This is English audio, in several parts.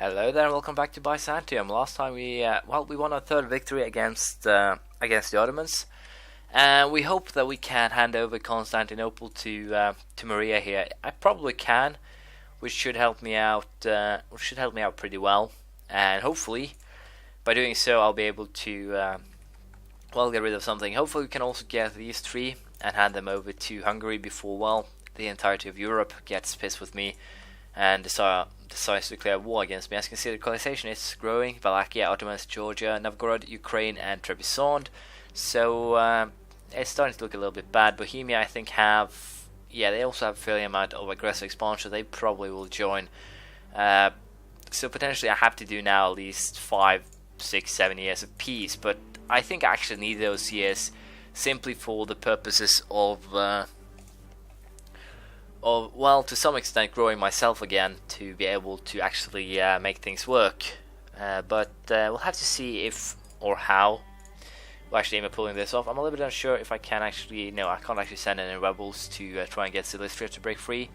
Hello there, and welcome back to Byzantium. Last time we won our third victory against the Ottomans, and we hope that we can hand over Constantinople to Maria here. I probably can, which should help me out. Pretty well, and hopefully, by doing so, I'll be able to get rid of something. Hopefully, we can also get these three and hand them over to Hungary before the entirety of Europe gets pissed with me and decides to declare war against me. As you can see, the colonization is growing. Wallachia, Ottomans, Georgia, Novgorod, Ukraine, and Trebizond. So it's starting to look a little bit bad. Bohemia, I think, they also have a fair amount of aggressive expansion. They probably will join. So potentially I have to do now at least 5, 6, 7 years of peace. But I think I actually need those years simply for the purposes of to some extent growing myself again to be able to actually make things work. But we'll have to see if or how we'll actually aim at pulling this off. I'm a little bit unsure if I can actually... No, I can't actually send any rebels to try and get Silistria to break free.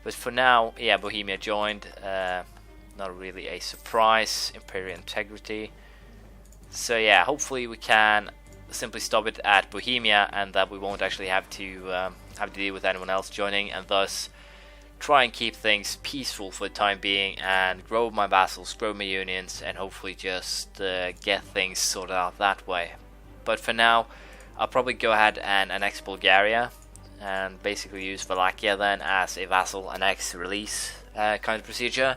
But for now, yeah, Bohemia joined. Not really a surprise. Imperial integrity. So yeah, hopefully we can simply stop it at Bohemia, and that we won't actually have to deal with anyone else joining, and thus try and keep things peaceful for the time being and grow my vassals, grow my unions, and hopefully just get things sorted out that way. But for now, I'll probably go ahead and annex Bulgaria and basically use Wallachia then as a vassal annex release kind of procedure.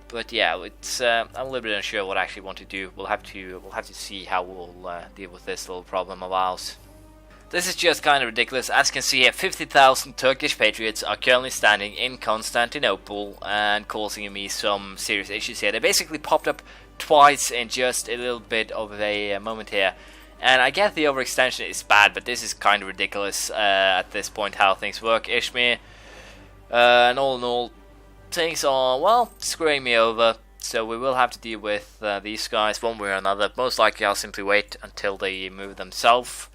But yeah, it's I'm a little bit unsure what I actually want to do. We'll have to see how we'll deal with this little problem of ours. This is just kind of ridiculous. As you can see here, 50,000 Turkish patriots are currently standing in Constantinople and causing me some serious issues here. They basically popped up twice in just a little bit of a moment here. And I get the overextension is bad, but this is kind of ridiculous at this point how things work. Ishmir, and all in all, things are, screwing me over. So we will have to deal with these guys one way or another. Most likely I'll simply wait until they move themselves.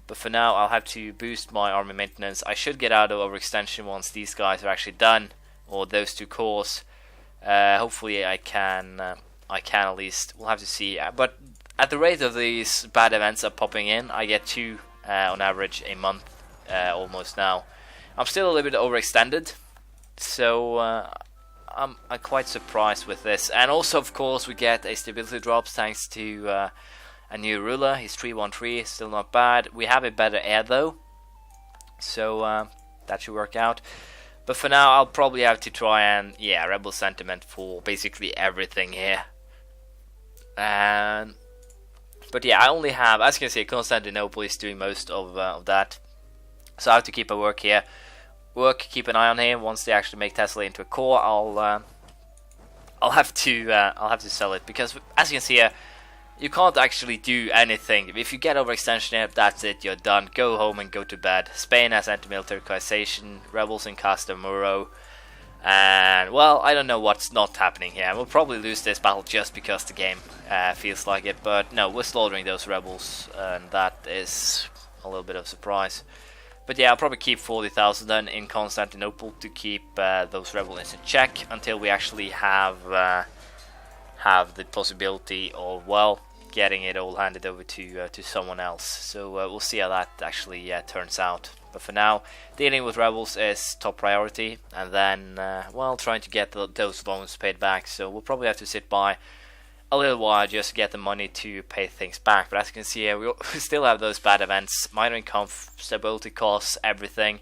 But for now, I'll have to boost my army maintenance. I should get out of overextension once these guys are actually done, or those two cores. Hopefully, I can at least. We'll have to see. But at the rate of these bad events are popping in, I get 2 on average a month, almost now. I'm still a little bit overextended, so I'm quite surprised with this. And also, of course, we get a stability drop thanks to a new ruler. He's 313, still not bad. We have a better heir though, so that should work out. But for now, I'll probably have to try and rebel sentiment for basically everything here. But yeah, I only have, as you can see, Constantinople is doing most of that. So I have to keep a work here. Keep an eye on him. Once they actually make Thessaly into a core, I'll have to sell it, because as you can see here, you can't actually do anything. If you get overextension here, that's it, you're done. Go home and go to bed. Spain has anti-military coalition, rebels in Castamuro, and I don't know what's not happening here. We'll probably lose this battle just because the game feels like it, but no, we're slaughtering those rebels, and that is a little bit of a surprise. But yeah, I'll probably keep 40,000 then in Constantinople to keep those rebels in check until we actually have the possibility of getting it all handed over to someone else. So we'll see how that actually turns out. But for now, dealing with rebels is top priority, and then trying to get those loans paid back. So we'll probably have to sit by a little while just to get the money to pay things back. But as you can see here, we still have those bad events, minor income, stability costs, everything.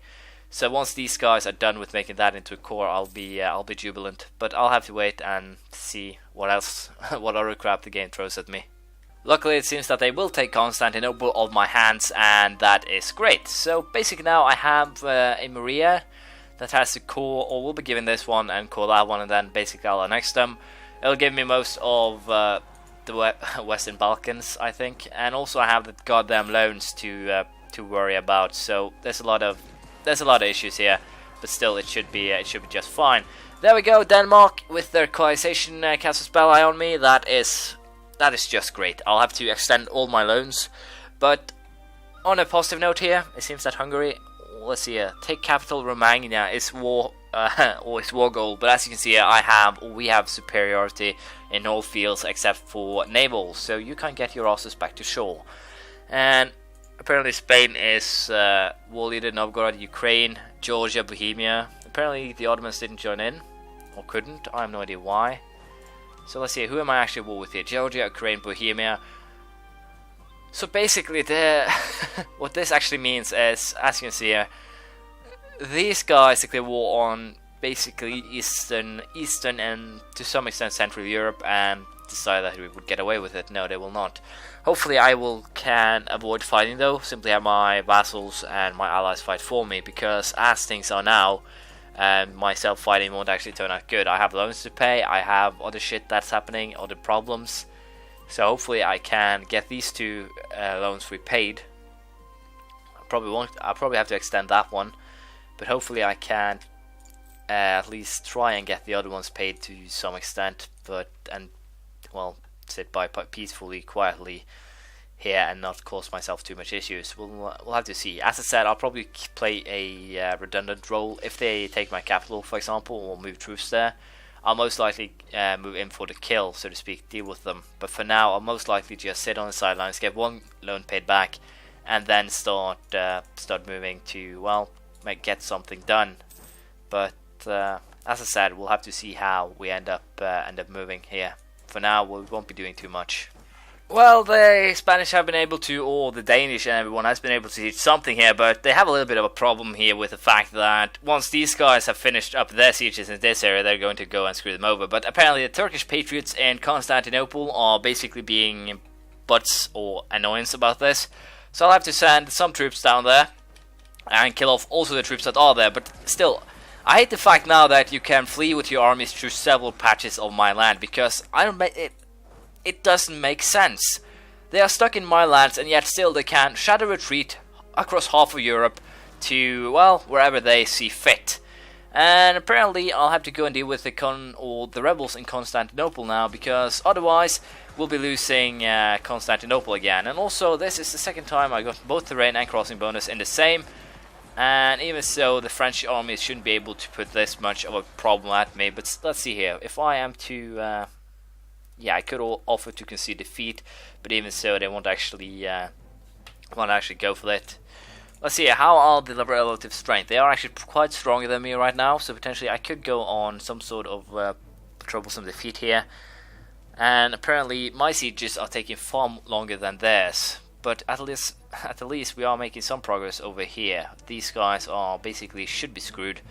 So once these guys are done with making that into a core, I'll be jubilant. But I'll have to wait and see what other crap the game throws at me. Luckily, it seems that they will take Constantinople off my hands, and that is great. So basically now I have a Maria that has the core, or we'll be giving this one and core that one, and then basically I'll annex them. It'll give me most of the Western Balkans, I think, and also I have the goddamn loans to worry about. So there's a lot of issues here, but still it should be just fine. There we go, Denmark with their coalition cast a spell eye on me. That is just great. I'll have to extend all my loans. But on a positive note here, it seems that Hungary, let's see here, take capital Romania is war always war goal. But as you can see here, we have superiority in all fields except for naval, so you can get your asses back to shore. And apparently Spain is war leader, Novgorod, Ukraine, Georgia, Bohemia. Apparently the Ottomans didn't join in, or couldn't. I have no idea why. So let's see, who am I actually at war with here? Georgia, Ukraine, Bohemia. So basically, what this actually means is, as you can see here, these guys declare war on basically Eastern and to some extent Central Europe, and decide that we would get away with it. No, they will not. Hopefully I can avoid fighting though, simply have my vassals and my allies fight for me, because as things are now, myself fighting won't actually turn out good. I have loans to pay, I have other shit that's happening, other problems. So hopefully I can get these two loans repaid. I'll probably have to extend that one, but hopefully I can at least try and get the other ones paid to some extent. Well, sit by peacefully, quietly here and not cause myself too much issues. We'll have to see. As I said, I'll probably play a redundant role. If they take my capital, for example, or move troops there, I'll most likely move in for the kill, so to speak, deal with them. But for now, I'll most likely just sit on the sidelines, get one loan paid back, and then start moving to, well, get something done. But as I said, we'll have to see how we end up moving here. For now, we won't be doing too much. Well, the Spanish have been able to, or the Danish and everyone has been able to teach something here, but they have a little bit of a problem here with the fact that once these guys have finished up their sieges in this area, they're going to go and screw them over. But apparently the Turkish patriots in Constantinople are basically being butts or annoyance about this. So I'll have to send some troops down there and kill off also the troops that are there. But still, I hate the fact now that you can flee with your armies through several patches of my land, because it doesn't make sense. They are stuck in my lands, and yet still they can shadow retreat across half of Europe to, well, wherever they see fit. And apparently I'll have to go and deal with the rebels in Constantinople now, because otherwise we'll be losing Constantinople again. And also, this is the second time I got both terrain and crossing bonus in the same. And even so, the French armies shouldn't be able to put this much of a problem at me. But let's see here. If I am to... yeah, I could offer to concede defeat, but even so, they won't actually go for it. Let's see, how are the relative strength? They are actually quite stronger than me right now, so potentially I could go on some sort of troublesome defeat here. And apparently my sieges are taking far longer than theirs, but at the least we are making some progress over here. These guys are basically should be screwed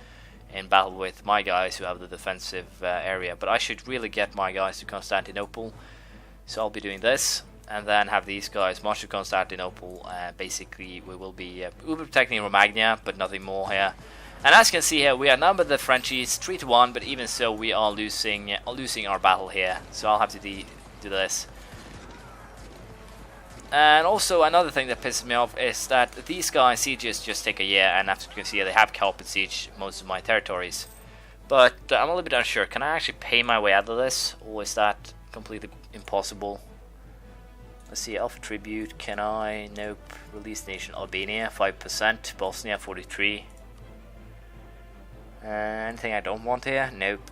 in battle with my guys who have the defensive area, but I should really get my guys to Constantinople, so I'll be doing this, and then have these guys march to Constantinople. Basically we will be protecting Romagna, but nothing more here. And as you can see here, we outnumber the Frenchies 3-1, but even so we are losing our battle here, so I'll have to do this. And also another thing that pisses me off is that these guys' sieges just take a year, and as you can see they have carpet siege most of my territories. But I'm a little bit unsure, can I actually pay my way out of this, or is that completely impossible? Let's see, Alpha Tribute, can I? Nope. Release Nation Albania, 5%, Bosnia 43. Anything I don't want here? Nope.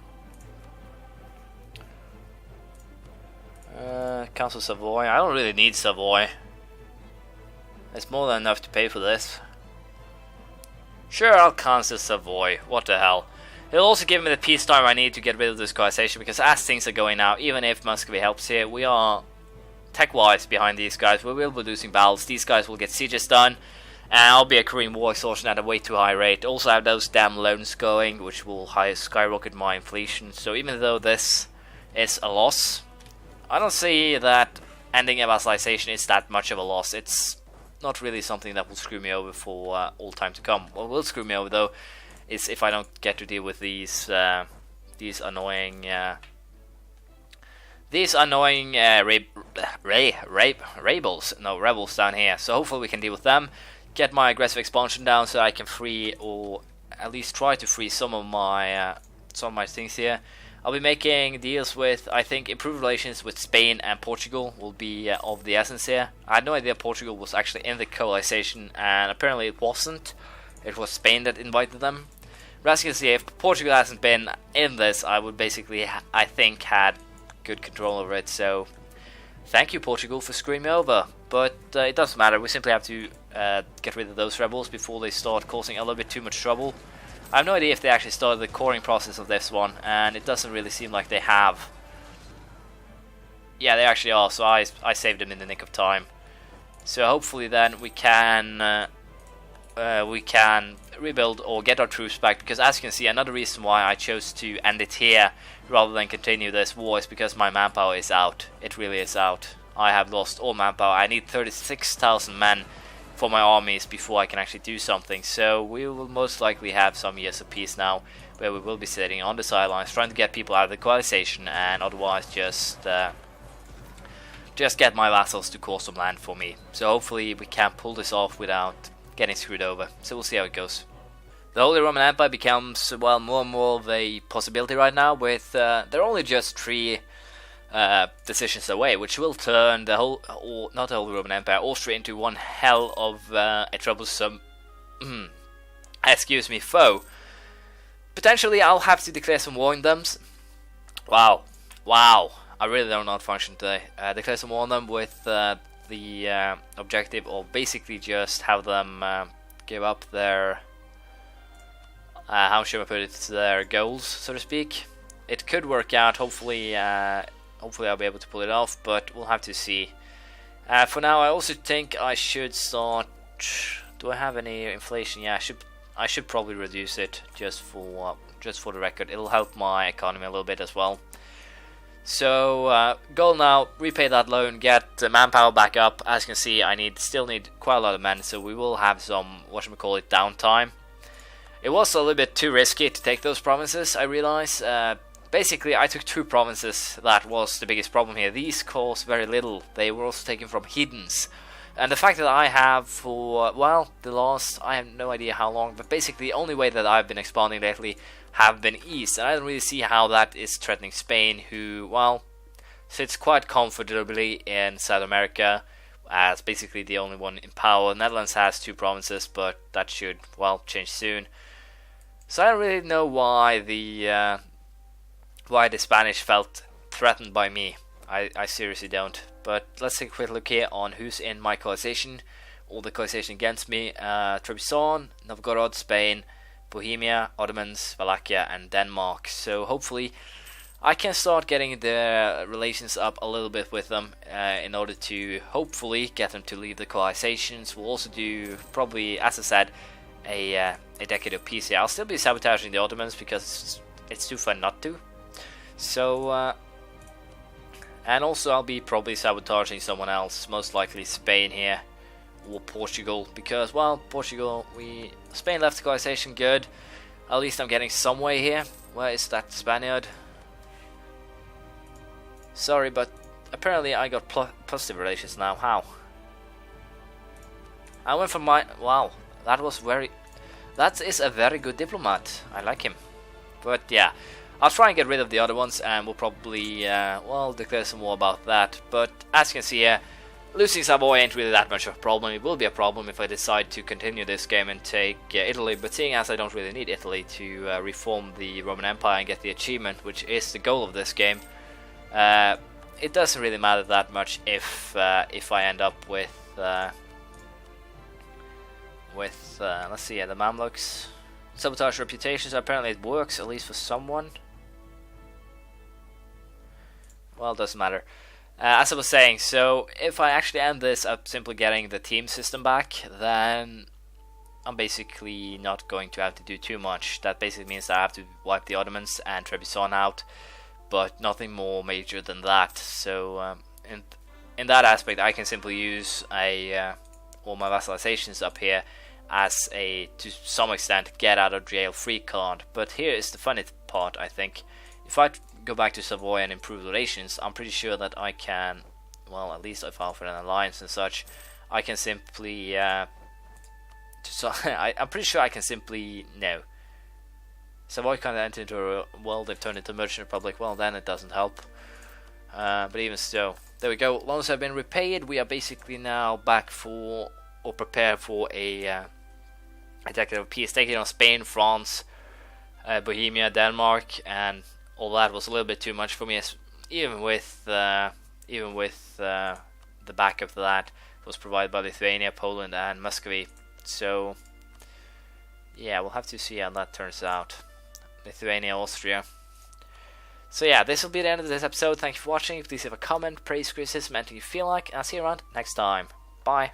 Council Savoy. I don't really need Savoy. It's more than enough to pay for this. Sure, I'll cancel Savoy. What the hell. It'll also give me the peacetime I need to get rid of this coalition, because as things are going now, even if Muscovy helps here, we are tech-wise behind these guys. We will be losing battles. These guys will get sieges done, and I'll be accruing war exhaustion at a way too high rate. Also have those damn loans going, which will skyrocket my inflation. So even though this is a loss, I don't see that ending a vassalization is that much of a loss. It's not really something that will screw me over for all time to come. What will screw me over though is if I don't get to deal with these annoying rebels down here. So hopefully we can deal with them, get my aggressive expansion down, so I can free, or at least try to free some of my things here. I'll be making deals with, I think, improved relations with Spain and Portugal will be of the essence here. I had no idea Portugal was actually in the coalition, and apparently it wasn't. It was Spain that invited them. But as you can see, if Portugal hasn't been in this, I would basically, I think, had good control over it. So thank you, Portugal, for screwing me over. But it doesn't matter. We simply have to get rid of those rebels before they start causing a little bit too much trouble. I have no idea if they actually started the coring process of this one, and it doesn't really seem like they have. Yeah, they actually are, so I saved them in the nick of time. So hopefully then we can rebuild or get our troops back, because as you can see, another reason why I chose to end it here rather than continue this war is because my manpower is out. It really is out. I have lost all manpower. I need 36,000 men for my armies before I can actually do something. So we will most likely have some years of peace now, where we will be sitting on the sidelines trying to get people out of the coalition, and otherwise just get my vassals to cause some land for me. So hopefully we can pull this off without getting screwed over. So we'll see how it goes. The Holy Roman Empire becomes, well, more and more of a possibility right now, with they're only just 3 decisions away, which will turn the whole, or not the Holy Roman Empire, Austria into one hell of a troublesome, excuse me, foe. Potentially I'll have to declare some war on them. Wow, I really don't know how to function today. Declare some war on them with the objective of basically just have them give up their, how should I put it, their goals, so to speak. It could work out, hopefully I'll be able to pull it off, but we'll have to see. For now, I also think I should start. Do I have any inflation? Yeah, I should probably reduce it just for the record. It'll help my economy a little bit as well. So goal now: repay that loan, get manpower back up. As you can see, I still need quite a lot of men, so we will have some downtime. It was a little bit too risky to take those provinces, I realize. Basically, I took 2 provinces. That was the biggest problem here. These cost very little. They were also taken from heathens. And the fact that I have for, well, the last, I have no idea how long, but basically the only way that I've been expanding lately have been east. And I don't really see how that is threatening Spain, who, well, sits quite comfortably in South America, as basically the only one in power. The Netherlands has 2 provinces, but that should, well, change soon. So I don't really know why the Spanish felt threatened by me. I seriously don't. But let's take a quick look here on who's in my coalition. All the coalition against me: Trebizond, Novgorod, Spain, Bohemia, Ottomans, Wallachia, and Denmark. So hopefully I can start getting the relations up a little bit with them in order to hopefully get them to leave the coalitions. We'll also do probably, as I said, a decade of peace here. I'll still be sabotaging the Ottomans because it's too fun not to. So, and also I'll be probably sabotaging someone else, most likely Spain here, or Portugal, because, well, Spain left the coalition, good. At least I'm getting some way here. Where is that Spaniard? Sorry, but apparently I got positive relations now. How? I went from wow, that is a very good diplomat. I like him. But yeah, I'll try and get rid of the other ones, and we'll probably, well, declare some more about that. But as you can see here, losing Savoy ain't really that much of a problem. It will be a problem if I decide to continue this game and take Italy, but seeing as I don't really need Italy to reform the Roman Empire and get the achievement, which is the goal of this game, it doesn't really matter that much if I end up with let's see, the Mamluks. Sabotage reputations, apparently it works, at least for someone. Well, it doesn't matter. As I was saying, so if I actually end this up simply getting the team system back, then I'm basically not going to have to do too much. That basically means that I have to wipe the Ottomans and Trebizond out, but nothing more major than that. So in that aspect, I can simply use all my vassalizations up here as to some extent, get out of jail free card. But here is the funny part, I think. If I go back to Savoy and improve relations, I'm pretty sure that I can, well, at least if I offer an alliance and such, I can simply, I'm pretty sure I can simply, no. Savoy can't enter into a world, they've turned into a merchant republic, well then it doesn't help. But even so, there we go, loans have been repaid. We are basically now back for, or prepared for a decade of peace, taking on Spain, France, Bohemia, Denmark, and all that was a little bit too much for me. Even with the backup to that was provided by Lithuania, Poland, and Muscovy. So yeah, we'll have to see how that turns out. Lithuania, Austria. So yeah, this will be the end of this episode. Thank you for watching. Please leave a comment, praise, criticism, anything you feel like. I'll see you around next time. Bye.